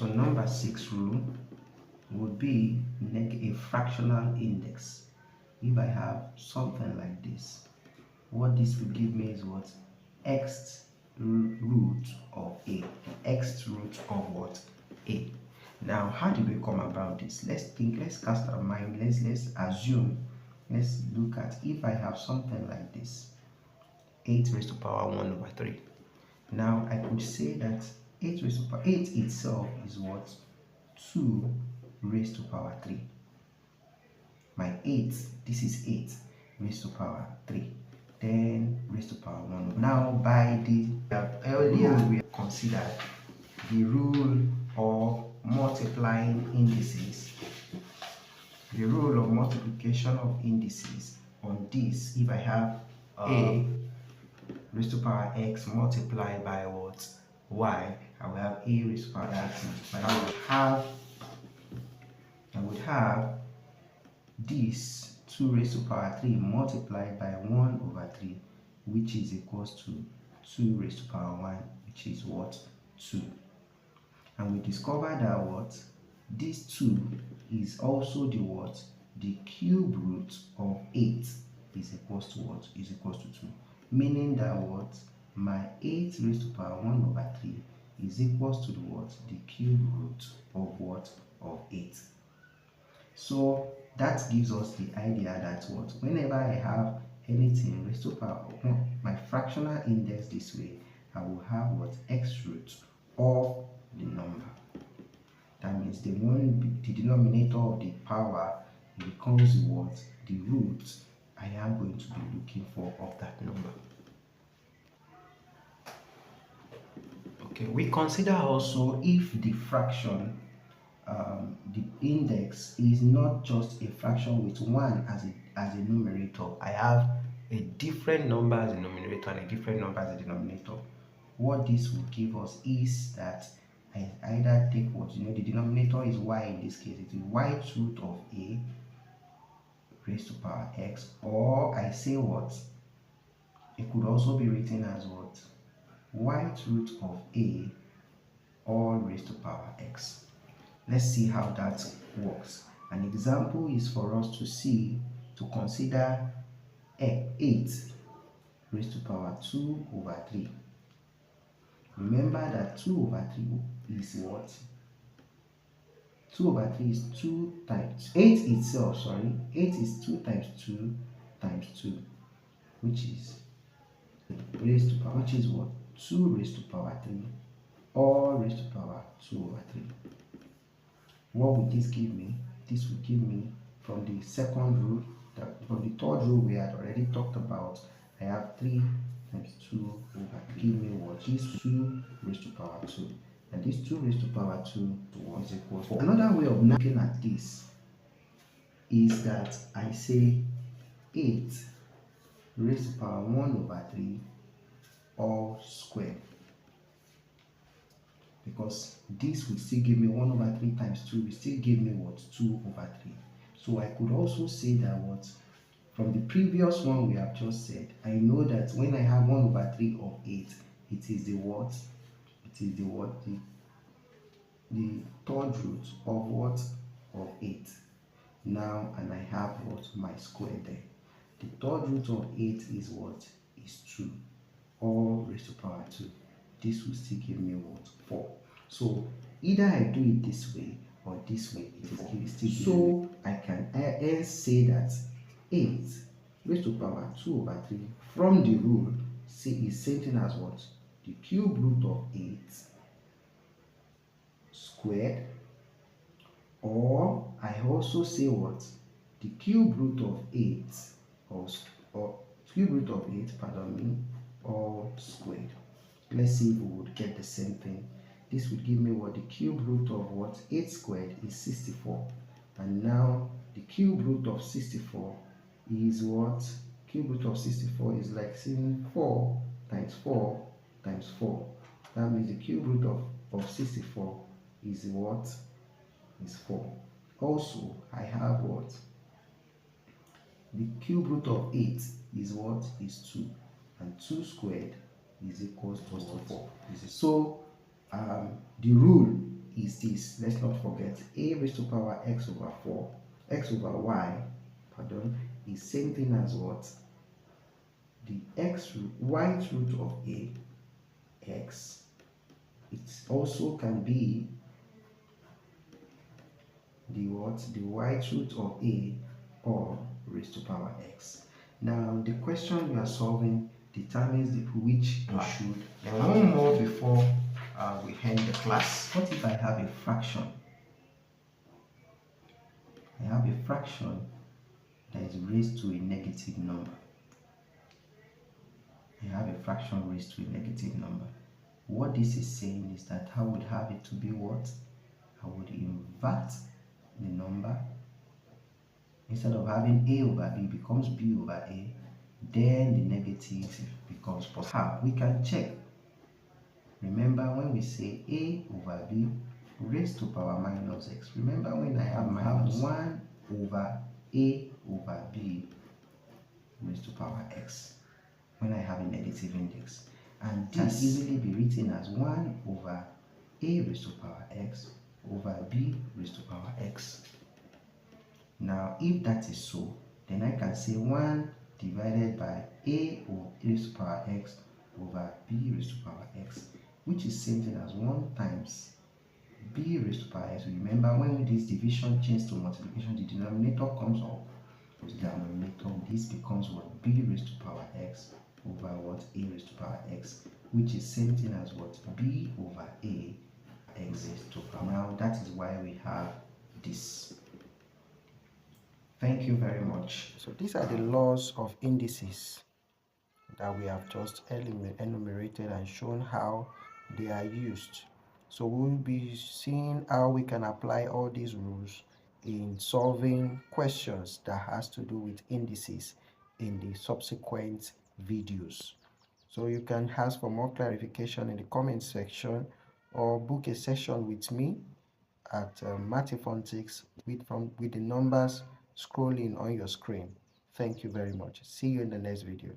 So number 6 rule would be a fractional index. If I have something like this, what this will give me is what? X root of a. X root of what? A. Now, how did we come about this? Let's cast our mind, let's assume, let's look at if I have something like this, 8 raised to power 1 over 3. Now, I could say that 8 raised to power 8 itself is what? 2 raised to power 3. My 8, this is 8 raised to power 3. 10 raised to power 1. Now, by the earlier we considered the rule of multiplying indices, the rule of multiplication of indices on this. If I have a raised to power x multiplied by what? Y, I will have a raised to power x multiplied. I would have this 2 raised to power 3 multiplied by 1 over 3, which is equals to 2 raised to power 1, which is what? 2. And we discovered that what? This 2 is also the what? The cube root of 8 is equals to what? Is equals to 2. Meaning that what? My 8 raised to power 1 over 3 is equals to the what? The cube root of what? Of 8. So that gives us the idea that what? Whenever I have anything raised to power 1, my fractional index this way, I will have what? X root of the number. That means the denominator of the power becomes what? The root I am going to be looking for of that number. Okay, we consider also if the fraction, the index is not just a fraction with 1 as a numerator. I have a different number as a numerator and a different number as a denominator. What this will give us is that I either take what, the denominator is y in this case, it is y root of a raised to power x, or I say what, it could also be written as what, y root of a all raised to power x. Let's see how that works. An example is for us to consider 8 raised to power 2 over 3. Remember that 2 over 3 is what? 2 over 3 is 2 times 8 itself, 8 is 2 times 2 times 2, which is raised to power, which is what? 2 raised to power 3, all raised to power 2 over 3. What would this give me? This would give me, from the second rule, from the third rule we had already talked about, I have 3 times 2 over, give me what? This 2 raised to power 2. And this 2 raised to power 2 is equal to 4. Another way of looking at this is that I say 8 raised to power 1 over 3 all squared. Because this will still give me 1 over 3 times 2 will still give me what? 2 over 3. So I could also say that what? From the previous one we have just said, I know that when I have 1 over 3 of 8, it is the what? It is the what? The third root of what? Of 8. Now, and I have what? My square there. The third root of 8 is what? Is 2. All raised to power 2. This will still give me what? 4. So either I do it this way or this way, it is still. So I can say that 8 raised to power 2 over 3 from the rule is same thing as what? The cube root of 8 squared, or I also say what? The cube root of 8 or cube root of 8, pardon me, all squared. Let's see if we would get the same thing. This would give me what? The cube root of what? 8 squared is 64. And now the cube root of 64 is what? Cube root of 64 is like saying 4 times 4 times 4. That means the cube root of 64 is what? Is 4. Also, I have what? The cube root of 8 is what? Is 2. And 2 squared is equals to 4. So the rule is this. Let's not forget a raised to power x over 4, x over y, pardon, is same thing as what? The y root of a, x. It also can be the what? The y root of a or raised to power x. Now the question we are solving determines which you should. Then one more before we end the class. What if I have a fraction? I have a fraction that is raised to a negative number. I have a fraction raised to a negative number. What this is saying is that I would have it to be what? I would invert the number. Instead of having a over b becomes b over a, then the negative becomes positive. How? We can check. Remember when we say a over b raised to power minus x. Remember when I have 1 over a over b raised to power x when I have a negative index. And this can easily be written as 1 over a raised to power x over b raised to power x. Now, if that is so, then I can say 1 divided by a raised to power x over b raised to power x, which is same thing as 1 times b raised to power x. Remember, when this division changes to multiplication, the denominator comes up. The denominator, this becomes what? B raised to power x over what? A raised to power x, which is same thing as what? B over a x raised to power. Now, that is why we have this. Thank you very much. So these are the laws of indices that we have just enumerated and shown how they are used. So we'll be seeing how we can apply all these rules in solving questions that has to do with indices in the subsequent videos. So you can ask for more clarification in the comment section or book a session with me at Mathematics with the numbers scrolling on your screen. Thank you very much. See you in the next video.